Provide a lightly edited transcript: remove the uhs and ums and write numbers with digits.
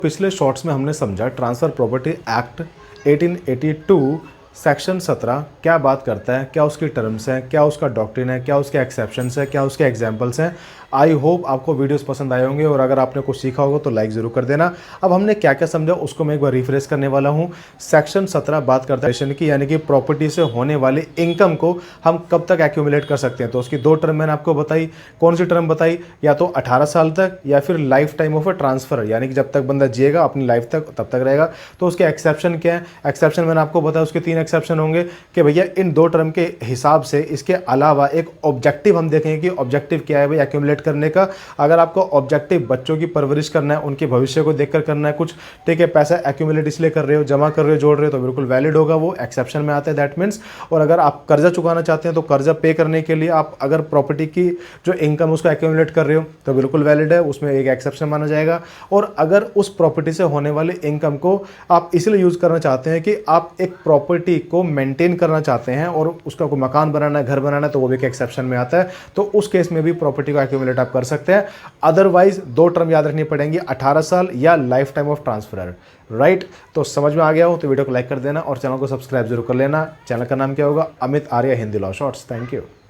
पिछले शॉर्ट्स में हमने समझा ट्रांसफ़र प्रॉपर्टी एक्ट 1882 सेक्शन 17 क्या बात करता है, क्या उसकी टर्म्स हैं, क्या उसका डॉक्ट्रिन है, क्या उसके एक्सेप्शंस हैं, क्या उसके एग्जांपल्स हैं। आई होप आपको वीडियोस पसंद आए होंगे और अगर आपने कुछ सीखा होगा तो लाइक ज़रूर कर देना। अब हमने क्या क्या समझा उसको मैं एक बार रिफ्रेश करने वाला हूँ। सेक्शन 17 बात करता है की, यानी कि प्रॉपर्टी से होने वाले इनकम को हम कब तक एक्यूमुलेट कर सकते हैं। तो उसकी दो टर्म मैंने आपको बताई। कौन सी टर्म बताई? या तो 18 साल तक या फिर life time of a transfer, यानी कि जब तक बंदा जिएगा अपनी लाइफ तक तब तक रहेगा। तो उसके एक्सेप्शन क्या है? एक्सेप्शन मैंने आपको बताया, उसके 3 एक्सेप्शन होंगे कि भैया इन दो टर्म के हिसाब से इसके अलावा एक ऑब्जेक्टिव हम देखेंगे कि ऑब्जेक्टिव क्या है भाई एक्यूमुलेट करने का। अगर आपको ऑब्जेक्टिव बच्चों की परवरिश करना है, उनके भविष्य को देखकर करना है कुछ, ठीक है, पैसा एक्यूमुलेट इसलिए कर रहे हो, जमा कर रहे हो, जोड़ रहे हो, तो बिल्कुल वैलिड होगा, वो एक्सेप्शन में आता है, दैट मीन्स। और अगर आप कर्जा चुकाना चाहते हैं तो कर्जा पे करने के लिए आप अगर प्रॉपर्टी की जो इनकम उसको एक्यूमुलेट कर रहे हो तो बिल्कुल वैलिड है, उसमें एक एक्सेप्शन माना जाएगा। और अगर उस प्रॉपर्टी से होने वाली इनकम को आप इसलिए यूज करना चाहते हैं कि आप एक प्रॉपर्टी को मेंटेन करना चाहते हैं और उसका कोई मकान बनाना है, घर बनाना है, तो वो भी एक एक्सेप्शन में आता है। तो उस केस में भी प्रॉपर्टी को एक्यूमुलेट आप कर सकते हैं। अदरवाइज दो टर्म याद रखनी पड़ेंगी, 18 साल या life time of transfer, right. तो समझ में आ गया हो तो वीडियो को लाइक कर देना और चैनल को सब्सक्राइब जरूर कर लेना। चैनल का नाम क्या होगा? Amit Arya Hindi law shorts. Thank you.